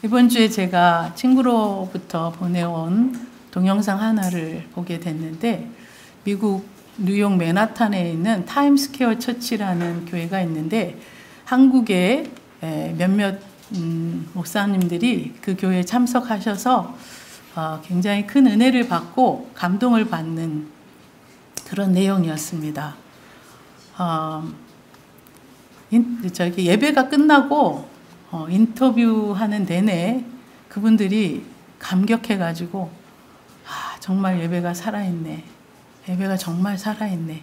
이번 주에 제가 친구로부터 보내온 동영상 하나를 보게 됐는데, 미국 뉴욕 맨하탄에 있는 타임스퀘어 처치라는 교회가 있는데, 한국의 몇몇 목사님들이 그 교회에 참석하셔서 굉장히 큰 은혜를 받고 감동을 받는 그런 내용이었습니다. 예배가 끝나고 인터뷰하는 내내 그분들이 감격해가지고 정말 예배가 살아있네, 예배가 정말 살아있네,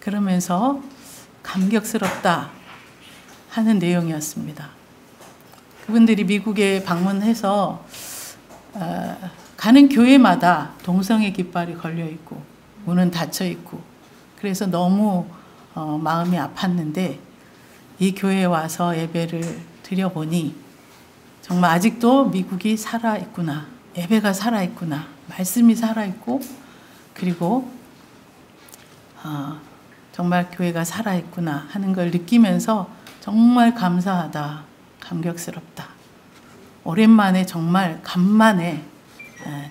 그러면서 감격스럽다 하는 내용이었습니다. 그분들이 미국에 방문해서 가는 교회마다 동성애 깃발이 걸려 있고 문은 닫혀 있고, 그래서 너무 마음이 아팠는데 이 교회에 와서 예배를 드려보니 정말 아직도 미국이 살아있구나, 예배가 살아있구나, 말씀이 살아있고, 그리고 정말 교회가 살아있구나 하는 걸 느끼면서 정말 감사하다, 감격스럽다, 오랜만에 정말 간만에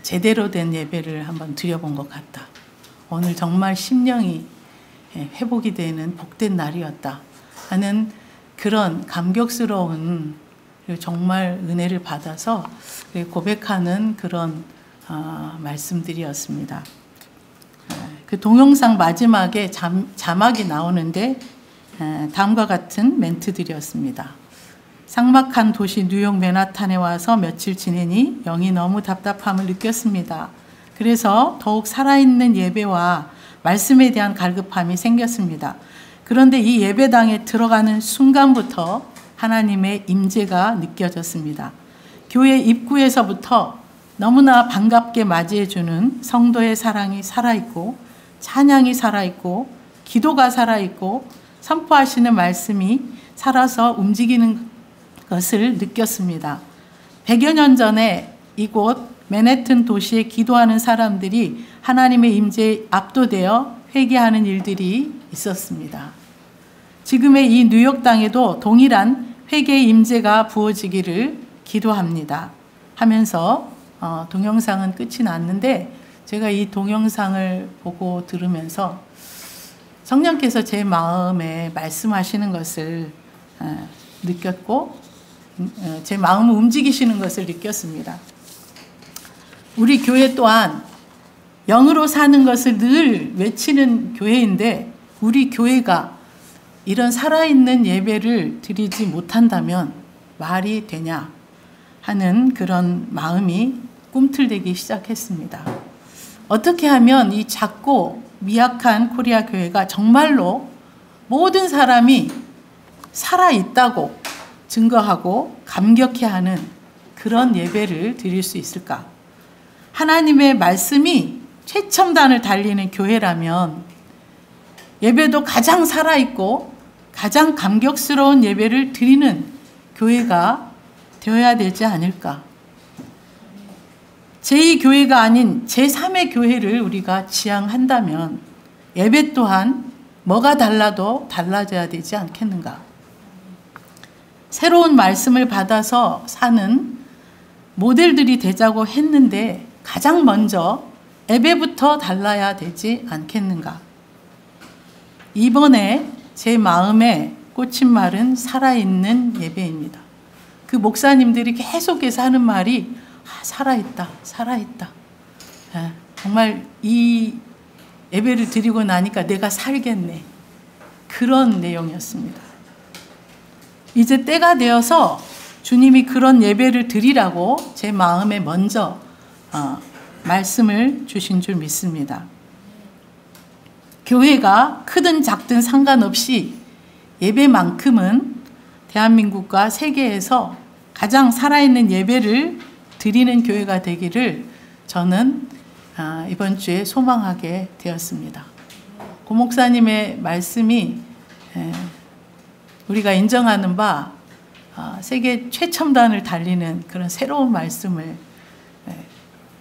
제대로 된 예배를 한번 드려본 것 같다, 오늘 정말 심령이 회복이 되는 복된 날이었다 하는 그런 감격스러운, 정말 은혜를 받아서 고백하는 그런 말씀들이었습니다. 그 동영상 마지막에 자막이 나오는데 다음과 같은 멘트들이었습니다. 삭막한 도시 뉴욕 맨하탄에 와서 며칠 지내니 영이 너무 답답함을 느꼈습니다. 그래서 더욱 살아있는 예배와 말씀에 대한 갈급함이 생겼습니다. 그런데 이 예배당에 들어가는 순간부터 하나님의 임재가 느껴졌습니다. 교회 입구에서부터 너무나 반갑게 맞이해주는 성도의 사랑이 살아있고, 찬양이 살아있고, 기도가 살아있고, 선포하시는 말씀이 살아서 움직이는 것을 느꼈습니다. 100여 년 전에 이곳 맨해튼 도시에 기도하는 사람들이 하나님의 임재에 압도되어 회개하는 일들이 있었습니다. 지금의 이 뉴욕 땅에도 동일한 회개의 임재가 부어지기를 기도합니다 하면서 동영상은 끝이 났는데, 제가 이 동영상을 보고 들으면서 성령께서 제 마음에 말씀하시는 것을 느꼈고, 제 마음을 움직이시는 것을 느꼈습니다. 우리 교회 또한 영으로 사는 것을 늘 외치는 교회인데, 우리 교회가 이런 살아있는 예배를 드리지 못한다면 말이 되냐 하는 그런 마음이 꿈틀대기 시작했습니다. 어떻게 하면 이 작고 미약한 코리아 교회가 정말로 모든 사람이 살아있다고 증거하고 감격해하는 그런 예배를 드릴 수 있을까? 하나님의 말씀이 최첨단을 달리는 교회라면 예배도 가장 살아있고 가장 감격스러운 예배를 드리는 교회가 되어야 되지 않을까? 제2교회가 아닌 제3의 교회를 우리가 지향한다면 예배 또한 뭐가 달라도 달라져야 되지 않겠는가? 새로운 말씀을 받아서 사는 모델들이 되자고 했는데 가장 먼저 예배부터 달라야 되지 않겠는가? 이번에 제 마음에 꽂힌 말은 살아있는 예배입니다. 그 목사님들이 계속해서 하는 말이 살아있다, 살아있다. 정말 이 예배를 드리고 나니까 내가 살겠네, 그런 내용이었습니다. 이제 때가 되어서 주님이 그런 예배를 드리라고 제 마음에 먼저 말씀을 주신 줄 믿습니다. 교회가 크든 작든 상관없이 예배만큼은 대한민국과 세계에서 가장 살아있는 예배를 드리는 교회가 되기를 저는 이번 주에 소망하게 되었습니다. 고 목사님의 말씀이 우리가 인정하는 바 세계 최첨단을 달리는 그런 새로운 말씀을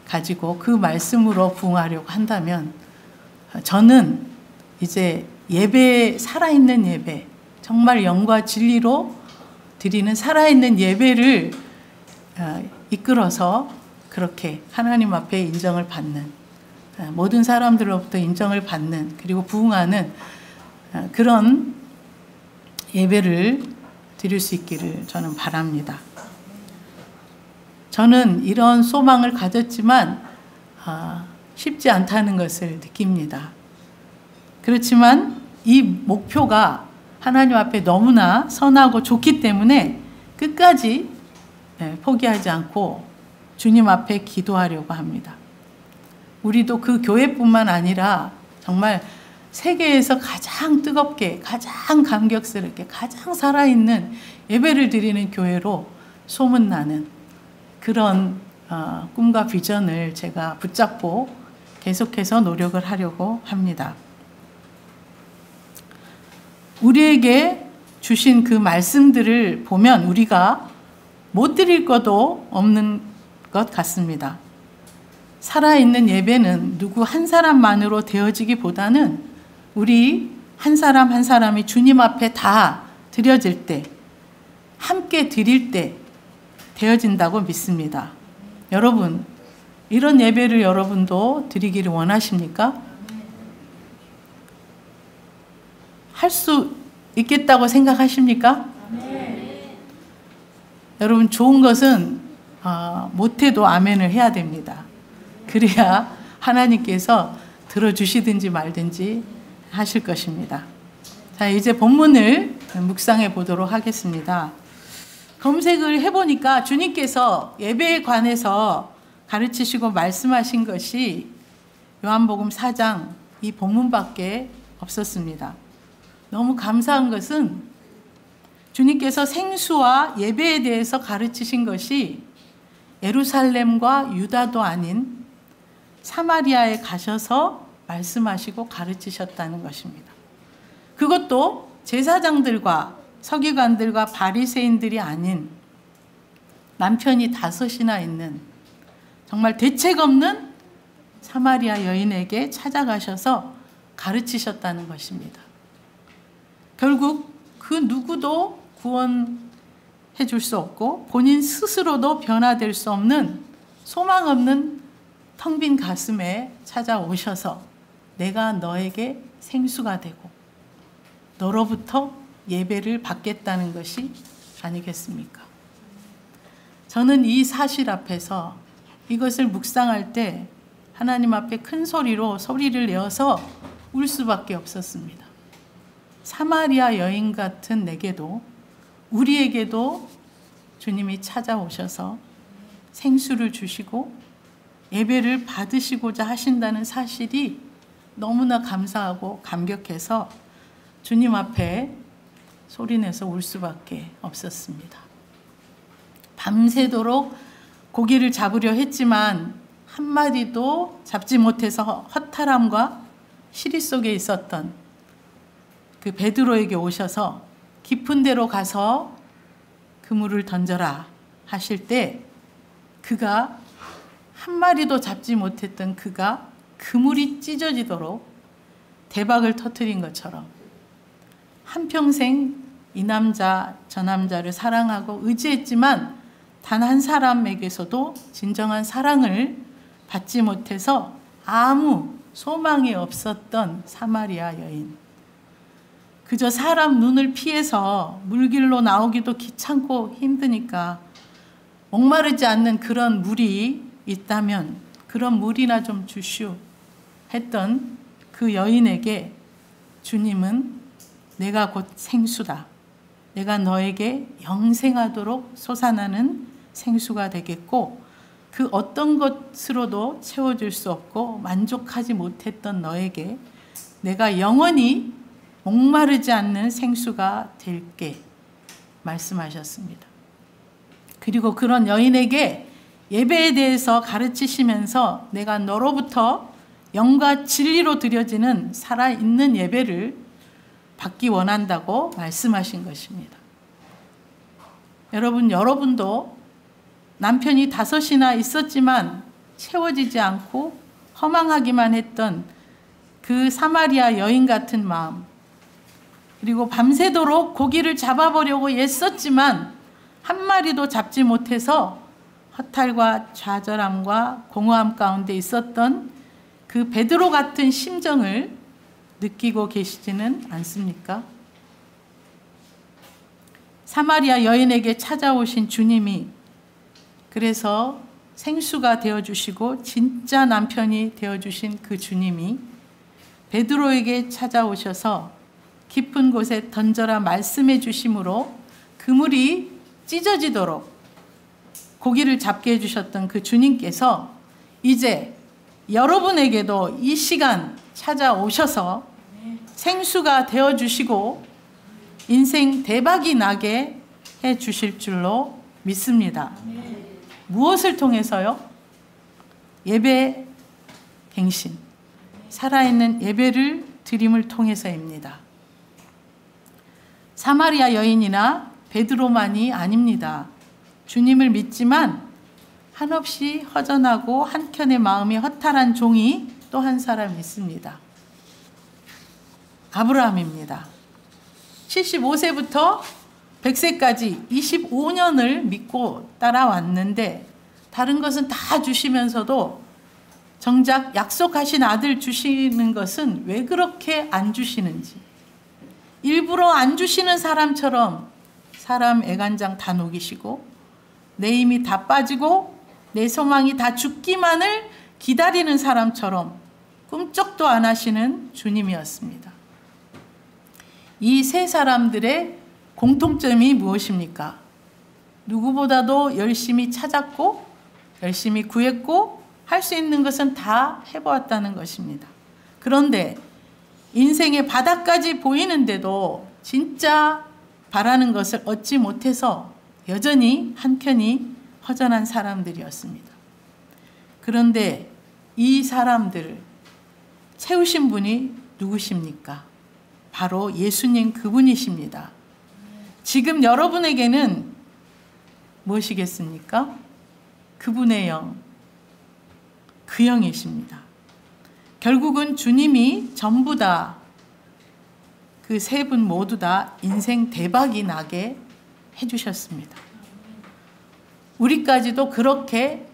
가지고 그 말씀으로 부응하려고 한다면, 저는 이제 예배, 살아있는 예배, 정말 영과 진리로 드리는 살아있는 예배를 이끌어서 그렇게 하나님 앞에 인정을 받는, 모든 사람들로부터 인정을 받는, 그리고 부응하는 그런 예배를 드릴 수 있기를 저는 바랍니다. 저는 이런 소망을 가졌지만 쉽지 않다는 것을 느낍니다. 그렇지만 이 목표가 하나님 앞에 너무나 선하고 좋기 때문에 끝까지 포기하지 않고 주님 앞에 기도하려고 합니다. 우리도 그 교회뿐만 아니라 정말 세계에서 가장 뜨겁게, 가장 감격스럽게, 가장 살아있는 예배를 드리는 교회로 소문나는 그런 꿈과 비전을 제가 붙잡고 계속해서 노력을 하려고 합니다. 우리에게 주신 그 말씀들을 보면 우리가 못 드릴 것도 없는 것 같습니다. 살아있는 예배는 누구 한 사람만으로 되어지기보다는 우리 한 사람 한 사람이 주님 앞에 다 드려질 때, 함께 드릴 때 되어진다고 믿습니다. 여러분, 이런 예배를 여러분도 드리기를 원하십니까? 할 수 있겠다고 생각하십니까? 여러분, 좋은 것은 못해도 아멘을 해야 됩니다. 그래야 하나님께서 들어주시든지 말든지 하실 것입니다. 자, 이제 본문을 묵상해 보도록 하겠습니다. 검색을 해보니까 주님께서 예배에 관해서 가르치시고 말씀하신 것이 요한복음 4장 이 본문밖에 없었습니다. 너무 감사한 것은 주님께서 생수와 예배에 대해서 가르치신 것이 예루살렘과 유다도 아닌 사마리아에 가셔서 말씀하시고 가르치셨다는 것입니다. 그것도 제사장들과 서기관들과 바리새인들이 아닌 남편이 5이나 있는 정말 대책 없는 사마리아 여인에게 찾아가셔서 가르치셨다는 것입니다. 결국 그 누구도 구원해 줄 수 없고 본인 스스로도 변화될 수 없는 소망 없는 텅 빈 가슴에 찾아오셔서 내가 너에게 생수가 되고 너로부터 예배를 받겠다는 것이 아니겠습니까? 저는 이 사실 앞에서 이것을 묵상할 때 하나님 앞에 큰 소리로 소리를 내어서 울 수밖에 없었습니다. 사마리아 여인 같은 내게도, 우리에게도 주님이 찾아오셔서 생수를 주시고 예배를 받으시고자 하신다는 사실이 너무나 감사하고 감격해서 주님 앞에 소리내서 울 수밖에 없었습니다. 밤새도록 고기를 잡으려 했지만 한 마리도 잡지 못해서 허탈함과 시리 속에 있었던 그 베드로에게 오셔서 깊은 데로 가서 그물을 던져라 하실 때 그가 한 마리도 잡지 못했던 그가 그물이 찢어지도록 대박을 터뜨린 것처럼 한평생 이 남자 저 남자를 사랑하고 의지했지만 단 한 사람에게서도 진정한 사랑을 받지 못해서 아무 소망이 없었던 사마리아 여인. 그저 사람 눈을 피해서 물길로 나오기도 귀찮고 힘드니까 목마르지 않는 그런 물이 있다면 그런 물이나 좀 주시오 했던 그 여인에게 주님은 내가 곧 생수다. 내가 너에게 영생하도록 솟아나는 생수가 되겠고 그 어떤 것으로도 채워줄 수 없고 만족하지 못했던 너에게 내가 영원히 목마르지 않는 생수가 될게 말씀하셨습니다. 그리고 그런 여인에게 예배에 대해서 가르치시면서 내가 너로부터 영과 진리로 드려지는 살아있는 예배를 받기 원한다고 말씀하신 것입니다. 여러분도 남편이 5이나 있었지만 채워지지 않고 허망하기만 했던 그 사마리아 여인 같은 마음, 그리고 밤새도록 고기를 잡아보려고 애썼지만 한 마리도 잡지 못해서 허탈과 좌절함과 공허함 가운데 있었던 그 베드로 같은 심정을 느끼고 계시지는 않습니까? 사마리아 여인에게 찾아오신 주님이 그래서 생수가 되어주시고 진짜 남편이 되어주신 그 주님이 베드로에게 찾아오셔서 깊은 곳에 던져라 말씀해 주심으로 그물이 찢어지도록 고기를 잡게 해주셨던 그 주님께서 이제 여러분에게도 이 시간 찾아오셔서 생수가 되어주시고 인생 대박이 나게 해주실 줄로 믿습니다. 무엇을 통해서요? 예배 갱신, 살아있는 예배를 드림을 통해서입니다. 사마리아 여인이나 베드로만이 아닙니다. 주님을 믿지만 한없이 허전하고 한켠의 마음이 허탈한 종이 또 한 사람 있습니다. 아브라함입니다. 75세부터 100세까지 25년을 믿고 따라왔는데 다른 것은 다 주시면서도 정작 약속하신 아들 주시는 것은 왜 그렇게 안 주시는지, 일부러 안 주시는 사람처럼 사람 애간장 다 녹이시고 내 힘이 다 빠지고 내 소망이 다 죽기만을 기다리는 사람처럼 꿈쩍도 안 하시는 주님이었습니다. 이 세 사람들의 공통점이 무엇입니까? 누구보다도 열심히 찾았고 열심히 구했고 할 수 있는 것은 다 해보았다는 것입니다. 그런데 인생의 바닥까지 보이는데도 진짜 바라는 것을 얻지 못해서 여전히 한켠이 허전한 사람들이었습니다. 그런데 이 사람들을 채우신 분이 누구십니까? 바로 예수님 그분이십니다. 지금 여러분에게는 무엇이겠습니까? 그분의 영, 그 영이십니다. 결국은 주님이 전부 다 그 세 분 모두 다 인생 대박이 나게 해주셨습니다. 우리까지도 그렇게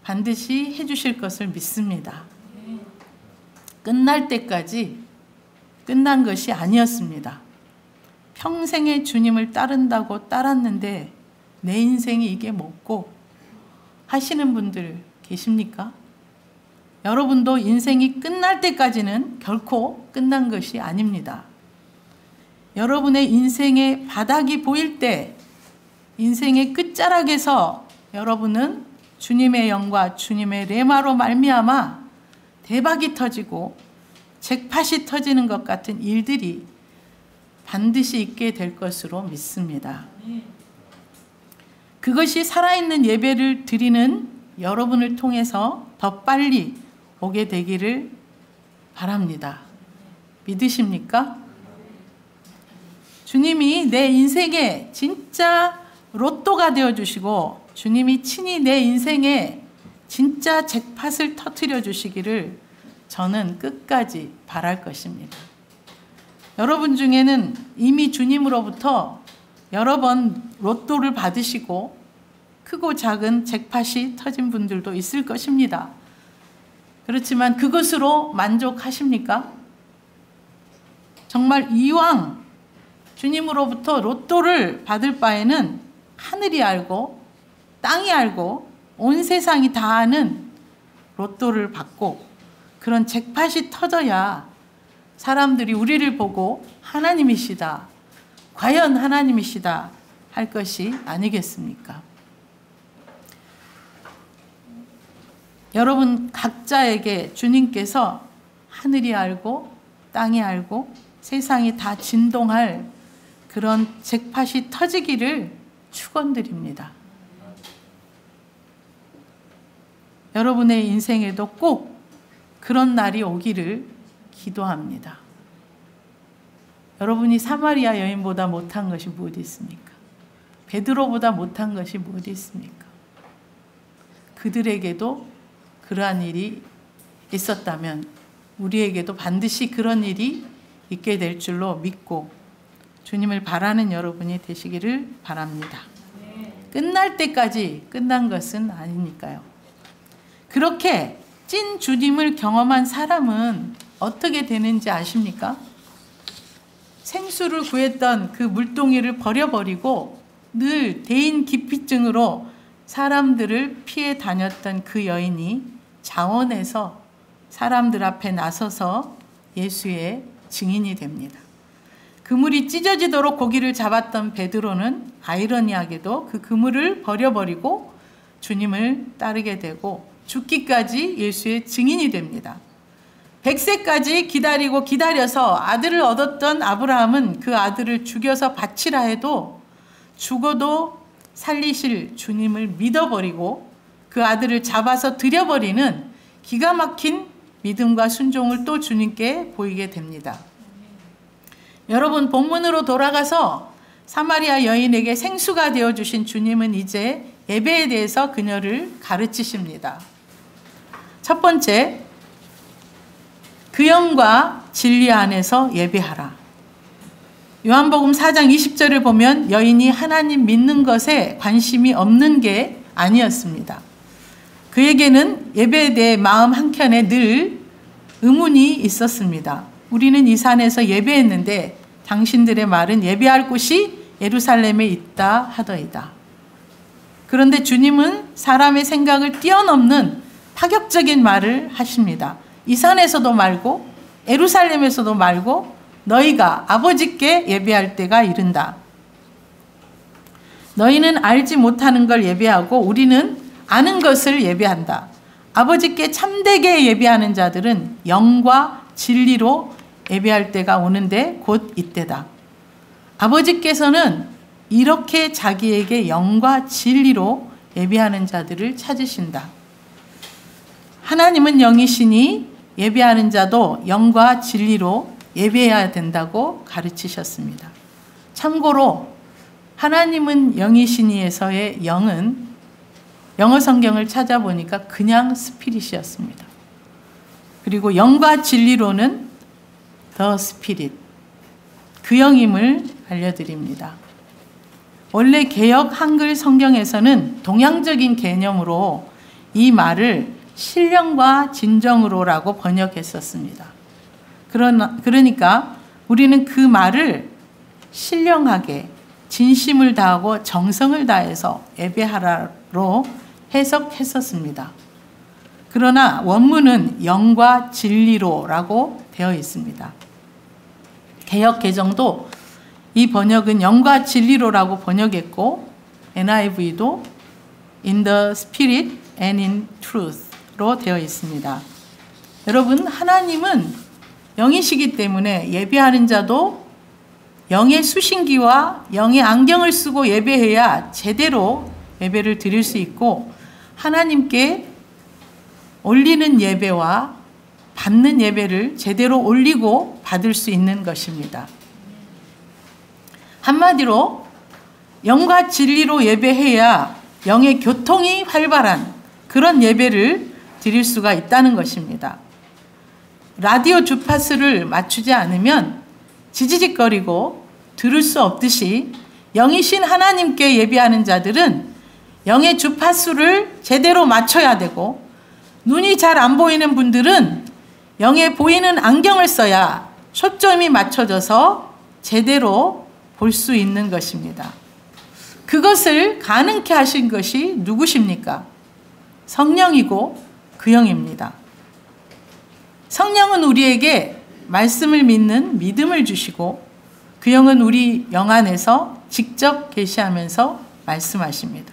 반드시 해주실 것을 믿습니다. 끝날 때까지 끝난 것이 아니었습니다. 평생의 주님을 따른다고 따랐는데 내 인생이 이게 뭐고 하시는 분들 계십니까? 여러분도 인생이 끝날 때까지는 결코 끝난 것이 아닙니다. 여러분의 인생의 바닥이 보일 때 인생의 끝자락에서 여러분은 주님의 영과 주님의 레마로 말미암아 대박이 터지고 잭팟이 터지는 것 같은 일들이 반드시 있게 될 것으로 믿습니다. 그것이 살아있는 예배를 드리는 여러분을 통해서 더 빨리 오게 되기를 바랍니다. 믿으십니까? 주님이 내 인생에 진짜 로또가 되어주시고 주님이 친히 내 인생에 진짜 잭팟을 터뜨려 주시기를 저는 끝까지 바랄 것입니다. 여러분 중에는 이미 주님으로부터 여러 번 로또를 받으시고 크고 작은 잭팟이 터진 분들도 있을 것입니다. 그렇지만 그것으로 만족하십니까? 정말 이왕 주님으로부터 로또를 받을 바에는 하늘이 알고 땅이 알고 온 세상이 다 아는 로또를 받고 그런 잭팟이 터져야 사람들이 우리를 보고 하나님이시다, 과연 하나님이시다 할 것이 아니겠습니까? 여러분 각자에게 주님께서 하늘이 알고 땅이 알고 세상이 다 진동할 그런 잭팟이 터지기를 축원드립니다. 여러분의 인생에도 꼭 그런 날이 오기를 기도합니다. 여러분이 사마리아 여인보다 못한 것이 무엇이 있습니까? 베드로보다 못한 것이 무엇이 있습니까? 그들에게도 그러한 일이 있었다면 우리에게도 반드시 그런 일이 있게 될 줄로 믿고 주님을 바라는 여러분이 되시기를 바랍니다. 끝날 때까지 끝난 것은 아니니까요. 그렇게 찐 주님을 경험한 사람은 어떻게 되는지 아십니까? 생수를 구했던 그 물동이를 버려버리고 늘 대인 기피증으로 사람들을 피해 다녔던 그 여인이 자원해서 사람들 앞에 나서서 예수의 증인이 됩니다. 그물이 찢어지도록 고기를 잡았던 베드로는 아이러니하게도 그 그물을 버려버리고 주님을 따르게 되고 죽기까지 예수의 증인이 됩니다. 100세까지 기다리고 기다려서 아들을 얻었던 아브라함은 그 아들을 죽여서 바치라 해도 죽어도 살리실 주님을 믿어버리고 그 아들을 잡아서 들여버리는 기가 막힌 믿음과 순종을 또 주님께 보이게 됩니다. 여러분, 본문으로 돌아가서 사마리아 여인에게 생수가 되어주신 주님은 이제 예배에 대해서 그녀를 가르치십니다. 첫 번째, 그 영과 진리 안에서 예배하라. 요한복음 4장 20절을 보면 여인이 하나님 믿는 것에 관심이 없는 게 아니었습니다. 그에게는 예배에 대해 마음 한켠에 늘 의문이 있었습니다. 우리는 이 산에서 예배했는데 당신들의 말은 예배할 곳이 예루살렘에 있다 하더이다. 그런데 주님은 사람의 생각을 뛰어넘는 파격적인 말을 하십니다. 이 산에서도 말고 예루살렘에서도 말고 너희가 아버지께 예배할 때가 이른다. 너희는 알지 못하는 걸 예배하고 우리는 아는 것을 예배한다. 아버지께 참되게 예배하는 자들은 영과 진리로 예배할 때가 오는데 곧 이때다. 아버지께서는 이렇게 자기에게 영과 진리로 예배하는 자들을 찾으신다. 하나님은 영이시니 예배하는 자도 영과 진리로 예배해야 된다고 가르치셨습니다. 참고로 하나님은 영이시니에서의 영은 영어 성경을 찾아보니까 그냥 스피릿이었습니다. 그리고 영과 진리로는 더 스피릿, 그 영임을 알려드립니다. 원래 개역 한글 성경에서는 동양적인 개념으로 이 말을 신령과 진정으로라고 번역했었습니다. 그러니까 우리는 그 말을 신령하게 진심을 다하고 정성을 다해서 예배하라로 해석했었습니다. 그러나 원문은 영과 진리로라고 되어 있습니다. 개역 개정도 이 번역은 영과 진리로라고 번역했고 NIV도 in the spirit and in truth로 되어 있습니다. 여러분, 하나님은 영이시기 때문에 예배하는 자도 영의 수신기와 영의 안경을 쓰고 예배해야 제대로 예배를 드릴 수 있고 하나님께 올리는 예배와 받는 예배를 제대로 올리고 받을 수 있는 것입니다. 한마디로 영과 진리로 예배해야 영의 교통이 활발한 그런 예배를 드릴 수가 있다는 것입니다. 라디오 주파수를 맞추지 않으면 지지직거리고 들을 수 없듯이 영이신 하나님께 예배하는 자들은 영의 주파수를 제대로 맞춰야 되고 눈이 잘 안 보이는 분들은 영에 보이는 안경을 써야 초점이 맞춰져서 제대로 볼 수 있는 것입니다. 그것을 가능케 하신 것이 누구십니까? 성령이고 그 영입니다. 성령은 우리에게 말씀을 믿는 믿음을 주시고 그 영은 우리 영 안에서 직접 계시하면서 말씀하십니다.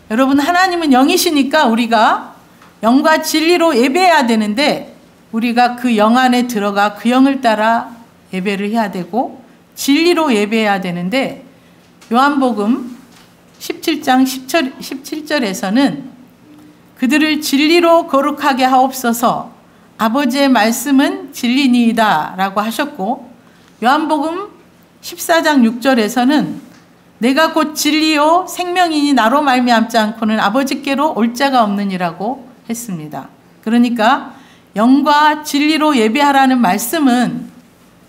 여러분, 하나님은 영이시니까 우리가 영과 진리로 예배해야 되는데 우리가 그 영 안에 들어가 그 영을 따라 예배를 해야 되고 진리로 예배해야 되는데 요한복음 17장 17절에서는 그들을 진리로 거룩하게 하옵소서 아버지의 말씀은 진리니이다 라고 하셨고 요한복음 14장 6절에서는 내가 곧 진리요 생명이니 나로 말미암지 않고는 아버지께로 올 자가 없느니라고 했습니다. 그러니까 영과 진리로 예배하라는 말씀은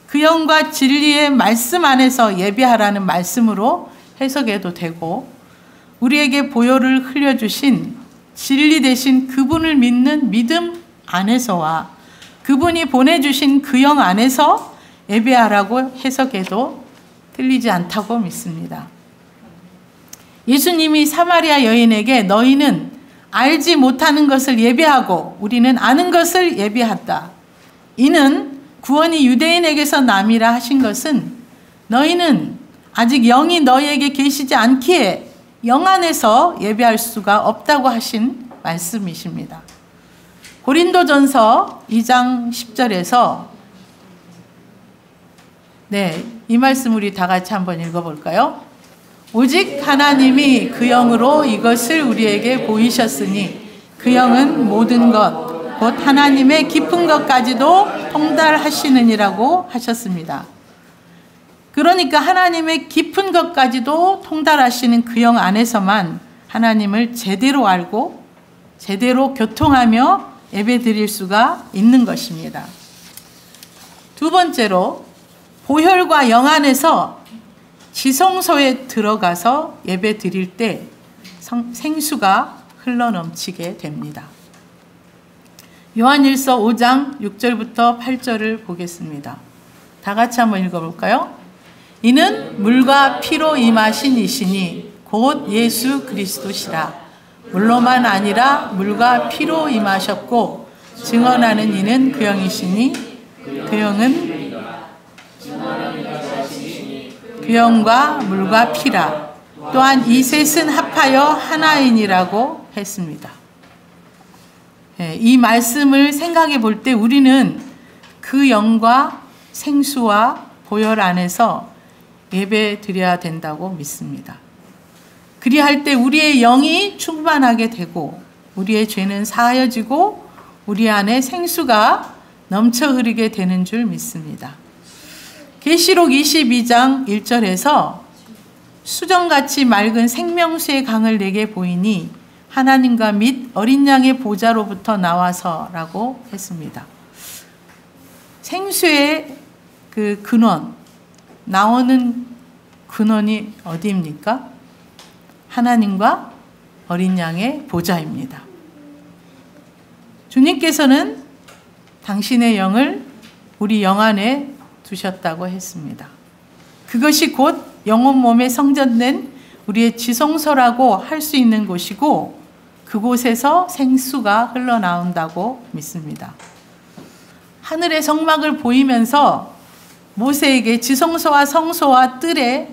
그 영과 진리의 말씀 안에서 예배하라는 말씀으로 해석해도 되고, 우리에게 보혈을 흘려주신 진리 되신 그분을 믿는 믿음 안에서와 그분이 보내주신 그 영 안에서 예배하라고 해석해도 틀리지 않다고 믿습니다. 예수님이 사마리아 여인에게 너희는 알지 못하는 것을 예배하고 우리는 아는 것을 예배한다. 이는 구원이 유대인에게서 남이라 하신 것은 너희는 아직 영이 너희에게 계시지 않기에 영 안에서 예배할 수가 없다고 하신 말씀이십니다. 고린도전서 2장 10절에서 이 말씀 우리 다 같이 한번 읽어볼까요? 오직 하나님이 그 영으로 이것을 우리에게 보이셨으니 그 영은 모든 것, 곧 하나님의 깊은 것까지도 통달하시느니라고 하셨습니다. 그러니까 하나님의 깊은 것까지도 통달하시는 그 영 안에서만 하나님을 제대로 알고 제대로 교통하며 예배드릴 수가 있는 것입니다. 두 번째로 보혈과 영 안에서 지성소에 들어가서 예배 드릴 때 생수가 흘러넘치게 됩니다. 요한일서 5장 6절부터 8절을 보겠습니다. 다 같이 한번 읽어볼까요? 이는 물과 피로 임하신 이시니 곧 예수 그리스도시라. 물로만 아니라 물과 피로 임하셨고 증언하는 이는 그 영이시니 그 영은 그 영과 물과 피라. 또한 이 셋은 합하여 하나이니라고 했습니다. 이 말씀을 생각해 볼 때 우리는 그 영과 생수와 보혈 안에서 예배 드려야 된다고 믿습니다. 그리할 때 우리의 영이 충만하게 되고 우리의 죄는 사하여지고 우리 안에 생수가 넘쳐 흐르게 되는 줄 믿습니다. 계시록 22장 1절에서 수정같이 맑은 생명수의 강을 내게 보이니 하나님과 및 어린 양의 보좌로부터 나와서라고 했습니다. 생수의 그 근원, 나오는 근원이 어디입니까? 하나님과 어린 양의 보좌입니다. 주님께서는 당신의 영을 우리 영 안에 두셨다고 했습니다. 그것이 곧 영혼 몸에 성전된 우리의 지성소라고 할 수 있는 곳이고 그곳에서 생수가 흘러나온다고 믿습니다. 하늘의 성막을 보이면서 모세에게 지성소와 성소와 뜰의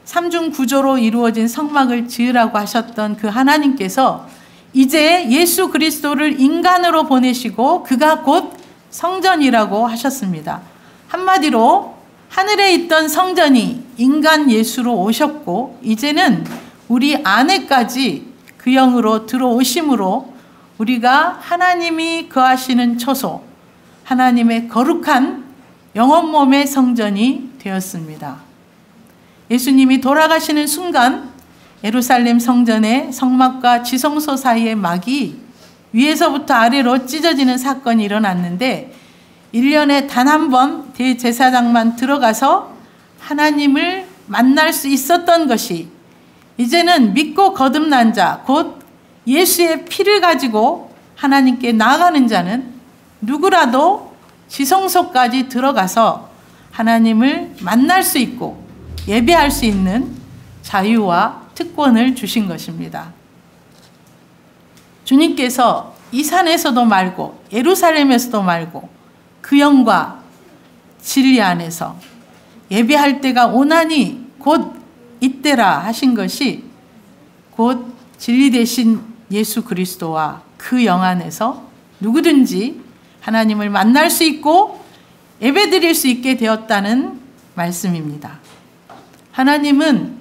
삼중 구조로 이루어진 성막을 지으라고 하셨던 그 하나님께서 이제 예수 그리스도를 인간으로 보내시고 그가 곧 성전이라고 하셨습니다. 한마디로 하늘에 있던 성전이 인간 예수로 오셨고 이제는 우리 안에까지 그 영으로 들어오심으로 우리가 하나님이 거하시는 처소, 하나님의 거룩한 영혼 몸의 성전이 되었습니다. 예수님이 돌아가시는 순간 예루살렘 성전의 성막과 지성소 사이의 막이 위에서부터 아래로 찢어지는 사건이 일어났는데 1년에 단 한 번 대제사장만 들어가서 하나님을 만날 수 있었던 것이 이제는 믿고 거듭난 자, 곧 예수의 피를 가지고 하나님께 나아가는 자는 누구라도 지성소까지 들어가서 하나님을 만날 수 있고 예배할 수 있는 자유와 특권을 주신 것입니다. 주님께서 이 산에서도 말고 예루살렘에서도 말고 그 영과 진리 안에서 예배할 때가 오나니 곧 이때라 하신 것이 곧 진리 되신 예수 그리스도와 그 영 안에서 누구든지 하나님을 만날 수 있고 예배드릴 수 있게 되었다는 말씀입니다. 하나님은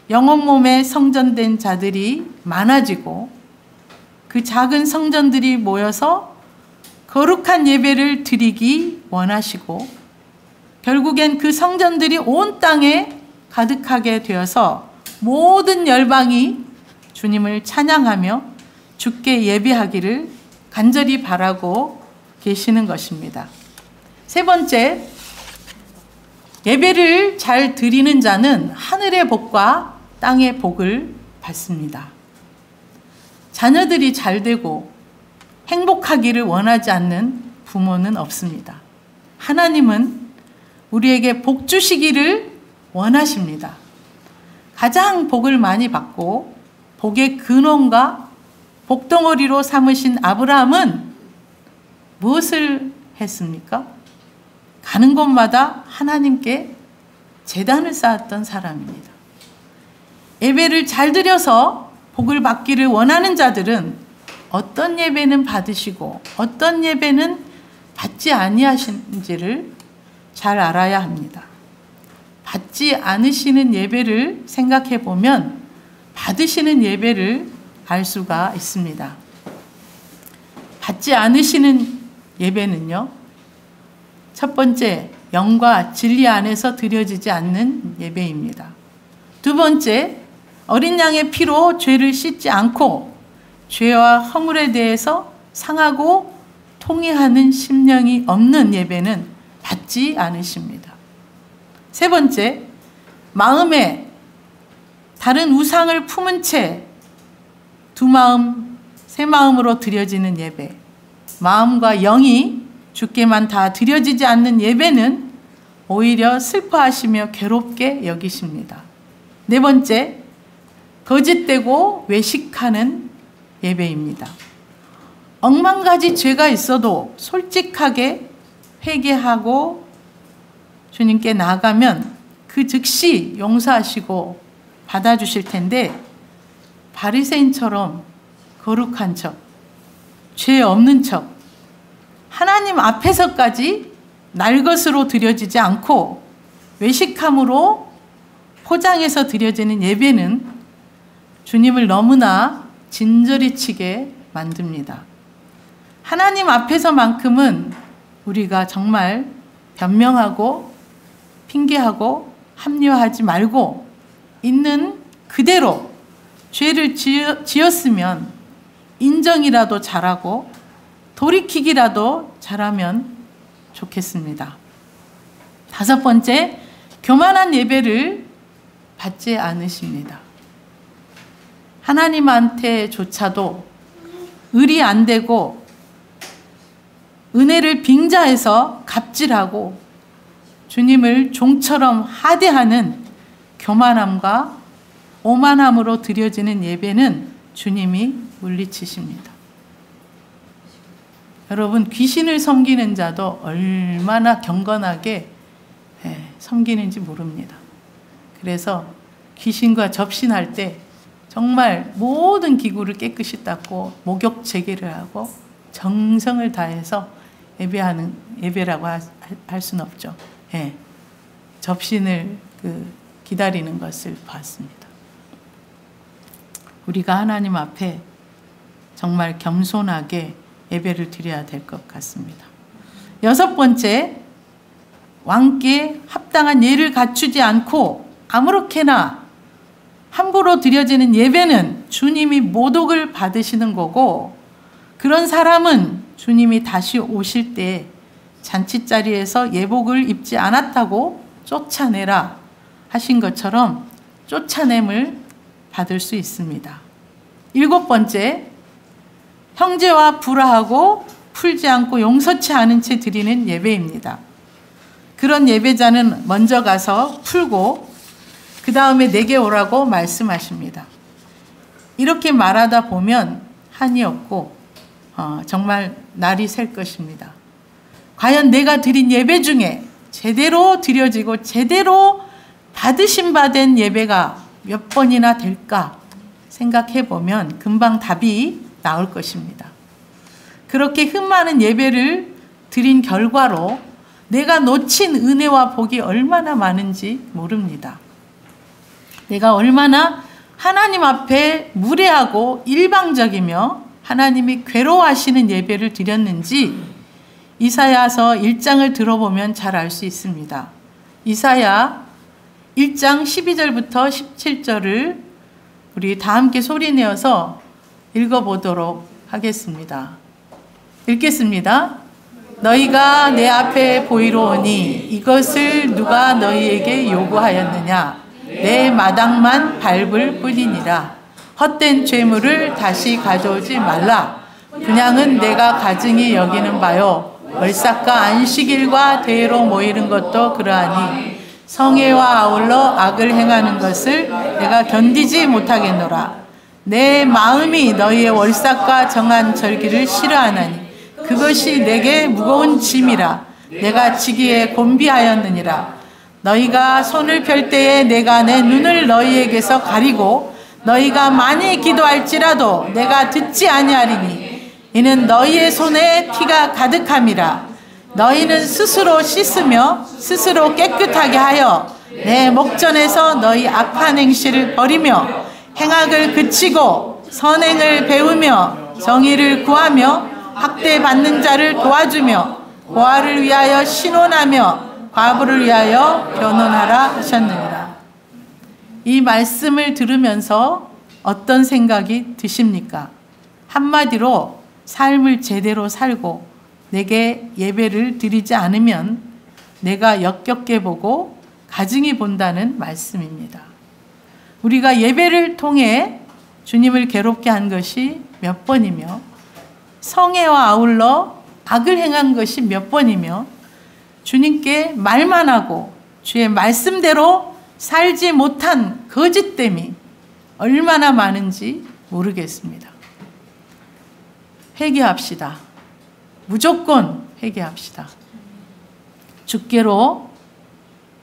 영혼 몸에 성전된 자들이 많아지고 그 작은 성전들이 모여서 거룩한 예배를 드리기 원하시고 결국엔 그 성전들이 온 땅에 가득하게 되어서 모든 열방이 주님을 찬양하며 주께 예배하기를 간절히 바라고 계시는 것입니다. 세 번째, 예배를 잘 드리는 자는 하늘의 복과 땅의 복을 받습니다. 자녀들이 잘 되고 행복하기를 원하지 않는 부모는 없습니다. 하나님은 우리에게 복 주시기를 원하십니다. 가장 복을 많이 받고 복의 근원과 복덩어리로 삼으신 아브라함은 무엇을 했습니까? 가는 곳마다 하나님께 제단을 쌓았던 사람입니다. 예배를 잘 드려서 복을 받기를 원하는 자들은 어떤 예배는 받으시고 어떤 예배는 받지 아니하신지를 잘 알아야 합니다. 받지 않으시는 예배를 생각해 보면 받으시는 예배를 알 수가 있습니다. 받지 않으시는 예배는요, 첫 번째, 영과 진리 안에서 드려지지 않는 예배입니다. 두 번째, 어린 양의 피로 죄를 씻지 않고 죄와 허물에 대해서 상하고 통회하는 심령이 없는 예배는 받지 않으십니다. 세 번째, 마음에 다른 우상을 품은 채 두 마음, 세 마음으로 드려지는 예배, 마음과 영이 주께만 다 드려지지 않는 예배는 오히려 슬퍼하시며 괴롭게 여기십니다. 네 번째, 거짓되고 외식하는 예배입니다. 억만 가지 죄가 있어도 솔직하게 회개하고 주님께 나아가면 그 즉시 용서하시고 받아주실 텐데, 바리새인처럼 거룩한 척, 죄 없는 척, 하나님 앞에서까지 날 것으로 드려지지 않고 외식함으로 포장해서 드려지는 예배는 주님을 너무나 진저리 치게 만듭니다. 하나님 앞에서만큼은 우리가 정말 변명하고 핑계하고 합리화하지 말고 있는 그대로 죄를 지었으면 인정이라도 잘하고 돌이키기라도 잘하면 좋겠습니다. 다섯 번째, 교만한 예배를 받지 않으십니다. 하나님한테조차도 의리 안 되고 은혜를 빙자해서 갑질하고 주님을 종처럼 하대하는 교만함과 오만함으로 드려지는 예배는 주님이 물리치십니다. 여러분, 귀신을 섬기는 자도 얼마나 경건하게 섬기는지 모릅니다. 그래서 귀신과 접신할 때 정말 모든 기구를 깨끗이 닦고 목욕 재개를 하고 정성을 다해서 예배라고 할 수는 없죠. 접신을 기다리는 것을 봤습니다. 우리가 하나님 앞에 정말 겸손하게 예배를 드려야 될 것 같습니다. 여섯 번째, 왕께 합당한 예를 갖추지 않고 아무렇게나 함부로 드려지는 예배는 주님이 모독을 받으시는 거고, 그런 사람은 주님이 다시 오실 때 잔치자리에서 예복을 입지 않았다고 쫓아내라 하신 것처럼 쫓아냄을 받을 수 있습니다. 일곱 번째, 형제와 불화하고 풀지 않고 용서치 않은 채 드리는 예배입니다. 그런 예배자는 먼저 가서 풀고 그 다음에 내게 오라고 말씀하십니다. 이렇게 말하다 보면 한이 없고 정말 날이 셀 것입니다. 과연 내가 드린 예배 중에 제대로 드려지고 제대로 받으심 받은 예배가 몇 번이나 될까 생각해 보면 금방 답이 나올 것입니다. 그렇게 흠많은 예배를 드린 결과로 내가 놓친 은혜와 복이 얼마나 많은지 모릅니다. 내가 얼마나 하나님 앞에 무례하고 일방적이며 하나님이 괴로워하시는 예배를 드렸는지 이사야서 1장을 들어보면 잘 알 수 있습니다. 이사야 1장 12절부터 17절을 우리 다 함께 소리내어서 읽어보도록 하겠습니다. 읽겠습니다. 너희가 내 앞에 보이러 오니 이것을 누가 너희에게 요구하였느냐? 내 마당만 밟을 뿐이니라. 헛된 죄물을 다시 가져오지 말라. 분향은 내가 가증히 여기는 바요. 월삭과 안식일과 대회로 모이는 것도 그러하니 성회와 아울러 악을 행하는 것을 내가 견디지 못하겠노라. 내 마음이 너희의 월삭과 정한 절기를 싫어하나니 그것이 내게 무거운 짐이라. 내가 지기에 곤비하였느니라. 너희가 손을 펼 때에 내가 내 눈을 너희에게서 가리고 너희가 많이 기도할지라도 내가 듣지 아니하리니 이는 너희의 손에 피가 가득함이라. 너희는 스스로 씻으며 스스로 깨끗하게 하여 내 목전에서 너희 악한 행실을 버리며 행악을 그치고 선행을 배우며 정의를 구하며 학대받는 자를 도와주며 고아를 위하여 신원하며 과부를 위하여 변론하라 하셨느니라. 이 말씀을 들으면서 어떤 생각이 드십니까? 한마디로 삶을 제대로 살고 내게 예배를 드리지 않으면 내가 역겹게 보고 가증히 본다는 말씀입니다. 우리가 예배를 통해 주님을 괴롭게 한 것이 몇 번이며 성회와 아울러 악을 행한 것이 몇 번이며 주님께 말만 하고 주의 말씀대로 살지 못한 거짓됨이 얼마나 많은지 모르겠습니다. 회개합시다. 무조건 회개합시다. 주께로,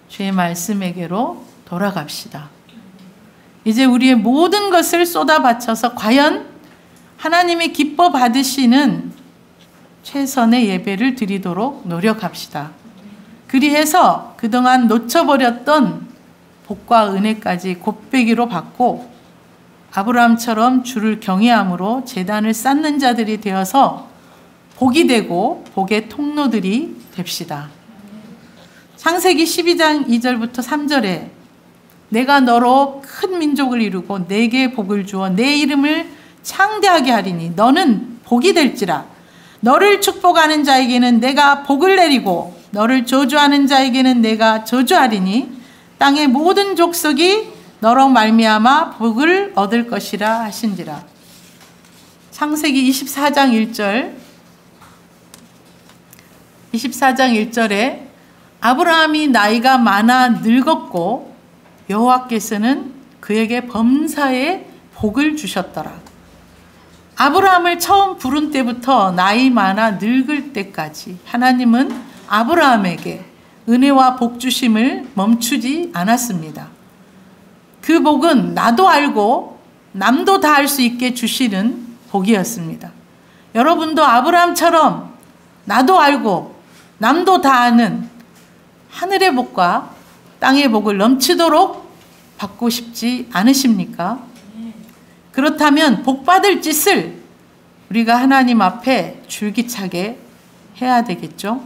주의 말씀에게로 돌아갑시다. 이제 우리의 모든 것을 쏟아 바쳐서 과연 하나님이 기뻐 받으시는 최선의 예배를 드리도록 노력합시다. 그리해서 그동안 놓쳐버렸던 복과 은혜까지 곱배기로 받고 아브라함처럼 주를 경외함으로 제단을 쌓는 자들이 되어서 복이 되고 복의 통로들이 됩시다. 창세기 12장 2절부터 3절에 내가 너로 큰 민족을 이루고 내게 복을 주어 내 이름을 창대하게 하리니 너는 복이 될지라. 너를 축복하는 자에게는 내가 복을 내리고 너를 저주하는 자에게는 내가 저주하리니 땅의 모든 족속이 너로 말미암아 복을 얻을 것이라 하신지라. 창세기 24장 1절에 아브라함이 나이가 많아 늙었고 여호와께서는 그에게 범사에 복을 주셨더라. 아브라함을 처음 부른 때부터 나이 많아 늙을 때까지 하나님은 아브라함에게 은혜와 복 주심을 멈추지 않았습니다. 그 복은 나도 알고 남도 다 알 수 있게 주시는 복이었습니다. 여러분도 아브라함처럼 나도 알고 남도 다 아는 하늘의 복과 땅의 복을 넘치도록 받고 싶지 않으십니까? 그렇다면 복 받을 짓을 우리가 하나님 앞에 줄기차게 해야 되겠죠?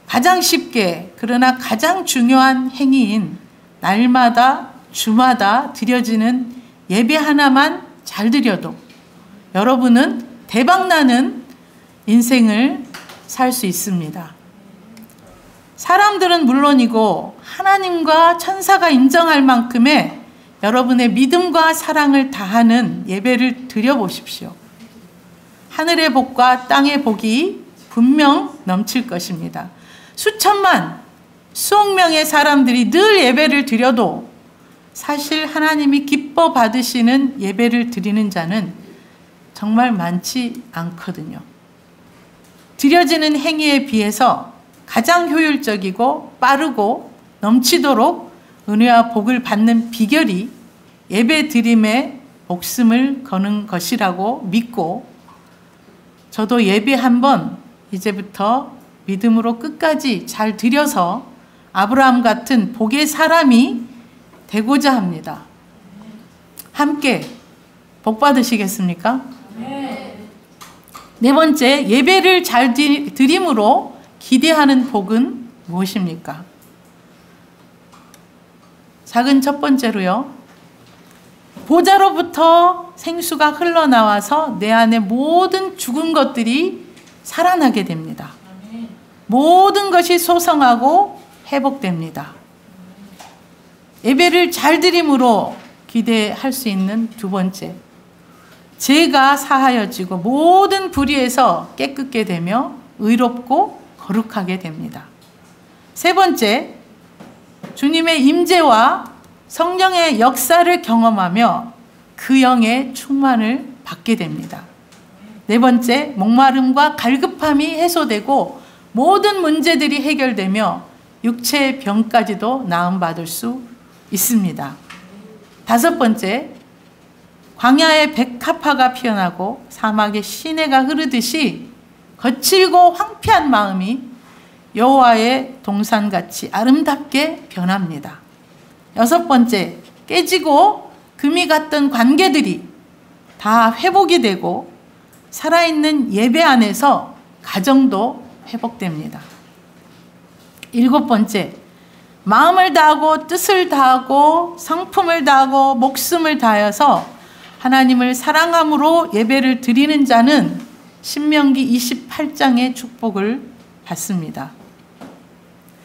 가장 쉽게 그러나 가장 중요한 행위인 날마다 주마다 드려지는 예배 하나만 잘 드려도 여러분은 대박나는 인생을 살 수 있습니다. 사람들은 물론이고 하나님과 천사가 인정할 만큼의 여러분의 믿음과 사랑을 다하는 예배를 드려보십시오. 하늘의 복과 땅의 복이 분명 넘칠 것입니다. 수천만, 수억 명의 사람들이 늘 예배를 드려도 사실 하나님이 기뻐 받으시는 예배를 드리는 자는 정말 많지 않거든요. 드려지는 행위에 비해서 가장 효율적이고 빠르고 넘치도록 은혜와 복을 받는 비결이 예배 드림에 목숨을 거는 것이라고 믿고 저도 예배 한번 이제부터 믿음으로 끝까지 잘 드려서 아브라함 같은 복의 사람이 되고자 합니다. 함께 복 받으시겠습니까? 네 번째, 예배를 잘 드림으로 기대하는 복은 무엇입니까? 작은 첫 번째로요. 보좌로부터 생수가 흘러나와서 내 안에 모든 죽은 것들이 살아나게 됩니다. 모든 것이 소성하고 회복됩니다. 예배를 잘 드림으로 기대할 수 있는 두 번째, 죄가 사하여지고 모든 불의에서 깨끗게 되며 의롭고 거룩하게 됩니다. 세 번째, 주님의 임재와 성령의 역사를 경험하며 그 영의 충만을 받게 됩니다. 네 번째, 목마름과 갈급함이 해소되고 모든 문제들이 해결되며 육체의 병까지도 나음받을 수 있습니다. 다섯 번째, 광야에 백합화가 피어나고 사막에 시내가 흐르듯이 거칠고 황폐한 마음이 여호와의 동산같이 아름답게 변합니다. 여섯 번째, 깨지고 금이 갔던 관계들이 다 회복이 되고 살아있는 예배 안에서 가정도 회복됩니다. 일곱 번째, 마음을 다하고 뜻을 다하고 성품을 다하고 목숨을 다하여서 하나님을 사랑함으로 예배를 드리는 자는 신명기 28장의 축복을 받습니다.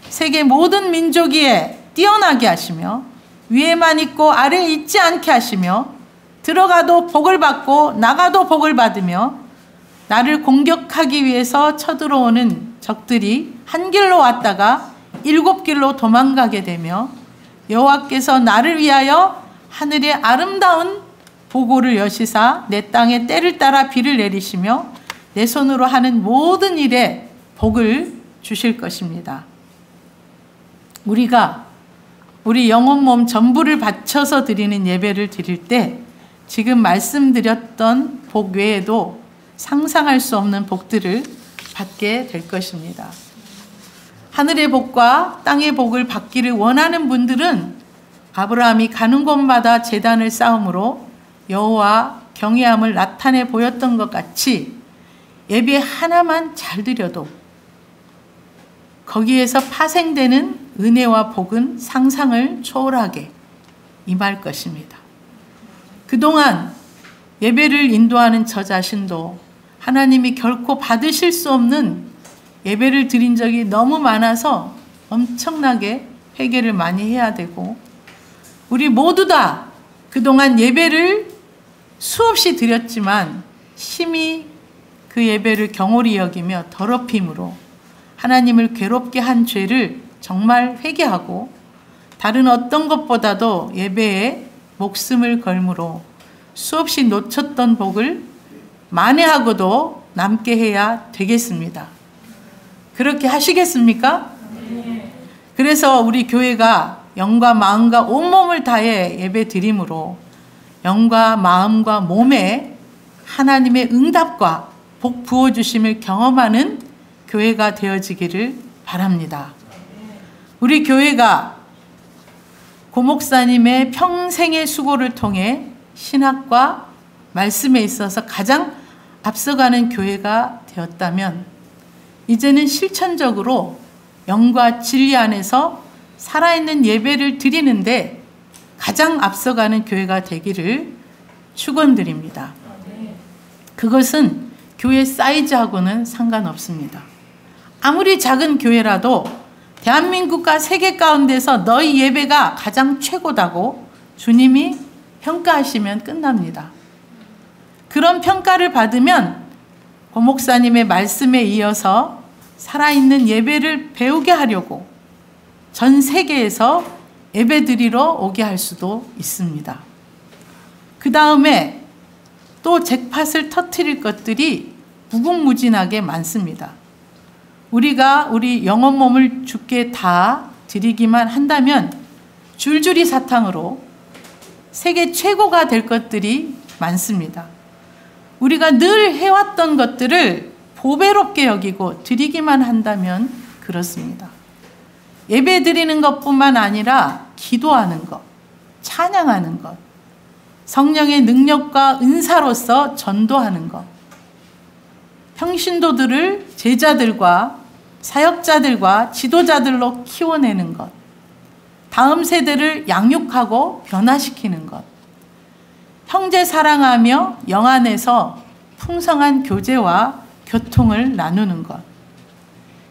세계 모든 민족 위에 뛰어나게 하시며 위에만 있고 아래에 있지 않게 하시며 들어가도 복을 받고 나가도 복을 받으며 나를 공격하기 위해서 쳐들어오는 적들이 한 길로 왔다가 일곱 길로 도망가게 되며 여호와께서 나를 위하여 하늘의 아름다운 보고를 여시사 내 땅에 때를 따라 비를 내리시며 내 손으로 하는 모든 일에 복을 주실 것입니다. 우리가 우리 영혼 몸 전부를 바쳐서 드리는 예배를 드릴 때 지금 말씀드렸던 복 외에도 상상할 수 없는 복들을 받게 될 것입니다. 하늘의 복과 땅의 복을 받기를 원하는 분들은 아브라함이 가는 곳마다 제단을 쌓음으로 여호와 경외함을 나타내 보였던 것 같이 예배 하나만 잘 드려도 거기에서 파생되는 은혜와 복은 상상을 초월하게 임할 것입니다. 그동안 예배를 인도하는 저 자신도 하나님이 결코 받으실 수 없는 예배를 드린 적이 너무 많아서 엄청나게 회개를 많이 해야 되고, 우리 모두 다 그동안 예배를 수없이 드렸지만 심히 그 예배를 경홀히 여기며 더럽힘으로 하나님을 괴롭게 한 죄를 정말 회개하고 다른 어떤 것보다도 예배에 목숨을 걸므로 수없이 놓쳤던 복을 만회하고도 남게 해야 되겠습니다. 그렇게 하시겠습니까? 그래서 우리 교회가 영과 마음과 온몸을 다해 예배 드림으로 영과 마음과 몸에 하나님의 응답과 복 부어주심을 경험하는 교회가 되어지기를 바랍니다. 우리 교회가 고 목사님의 평생의 수고를 통해 신학과 말씀에 있어서 가장 앞서가는 교회가 되었다면 이제는 실천적으로 영과 진리 안에서 살아있는 예배를 드리는데 가장 앞서가는 교회가 되기를 축원드립니다. 그것은 교회 사이즈하고는 상관없습니다. 아무리 작은 교회라도 대한민국과 세계 가운데서 너희 예배가 가장 최고다고 주님이 평가하시면 끝납니다. 그런 평가를 받으면 고 목사님의 말씀에 이어서 살아있는 예배를 배우게 하려고 전 세계에서 예배드리러 오게 할 수도 있습니다. 그 다음에 또 잭팟을 터뜨릴 것들이 무궁무진하게 많습니다. 우리가 우리 영혼 몸을 주께 다 드리기만 한다면 줄줄이 사탕으로 세계 최고가 될 것들이 많습니다. 우리가 늘 해왔던 것들을 보배롭게 여기고 드리기만 한다면 그렇습니다. 예배 드리는 것뿐만 아니라 기도하는 것, 찬양하는 것, 성령의 능력과 은사로서 전도하는 것, 평신도들을 제자들과 사역자들과 지도자들로 키워내는 것, 다음 세대를 양육하고 변화시키는 것, 형제 사랑하며 영 안에서 풍성한 교제와 교통을 나누는 것,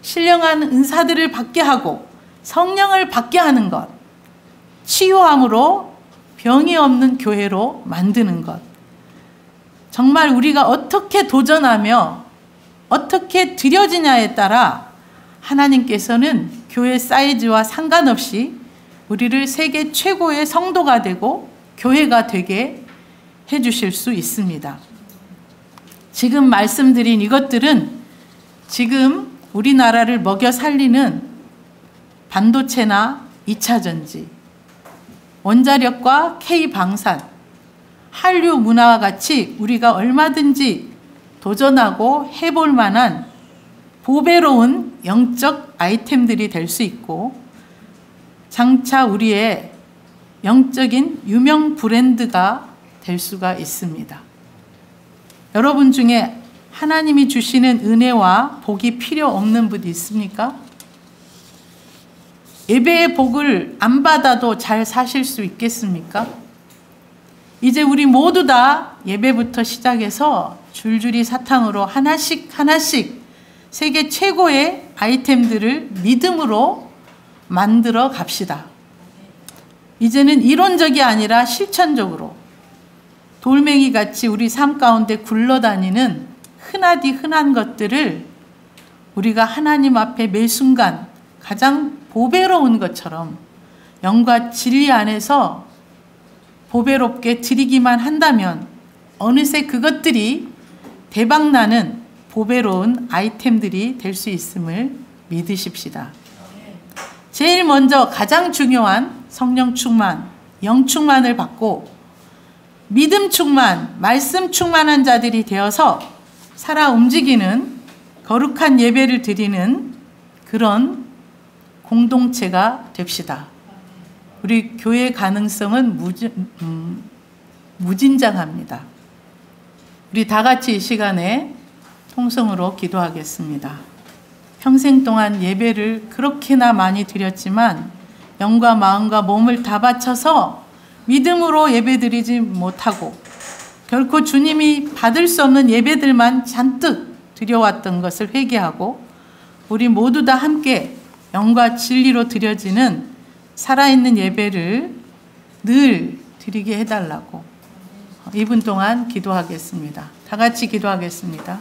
신령한 은사들을 받게 하고 성령을 받게 하는 것, 치유함으로 병이 없는 교회로 만드는 것. 정말 우리가 어떻게 도전하며 어떻게 드려지냐에 따라 하나님께서는 교회 사이즈와 상관없이 우리를 세계 최고의 성도가 되고 교회가 되게 해주실 수 있습니다. 지금 말씀드린 이것들은 지금 우리나라를 먹여 살리는 반도체나 2차 전지, 원자력과 K방산, 한류 문화와 같이 우리가 얼마든지 도전하고 해볼 만한 보배로운 영적 아이템들이 될 수 있고, 장차 우리의 영적인 유명 브랜드가 될 수가 있습니다. 여러분 중에 하나님이 주시는 은혜와 복이 필요 없는 분이 있습니까? 예배의 복을 안 받아도 잘 사실 수 있겠습니까? 이제 우리 모두 다 예배부터 시작해서 줄줄이 사탕으로 하나씩 세계 최고의 아이템들을 믿음으로 만들어 갑시다. 이제는 이론적이 아니라 실천적으로 돌멩이 같이 우리 삶 가운데 굴러다니는 흔하디 흔한 것들을 우리가 하나님 앞에 매 순간 가장 보배로운 것처럼 영과 진리 안에서 보배롭게 드리기만 한다면 어느새 그것들이 대박나는 보배로운 아이템들이 될 수 있음을 믿으십시다. 제일 먼저 가장 중요한 성령 충만, 영 충만을 받고 믿음 충만, 말씀 충만한 자들이 되어서 살아 움직이는 거룩한 예배를 드리는 그런 공동체가 됩시다. 우리 교회의 가능성은 무진장합니다. 우리 다 같이 이 시간에 통성으로 기도하겠습니다. 평생 동안 예배를 그렇게나 많이 드렸지만 영과 마음과 몸을 다 바쳐서 믿음으로 예배드리지 못하고 결코 주님이 받을 수 없는 예배들만 잔뜩 드려왔던 것을 회개하고 우리 모두 다 함께 영과 진리로 드려지는 살아있는 예배를 늘 드리게 해달라고 2분 동안 기도하겠습니다. 다 같이 기도하겠습니다.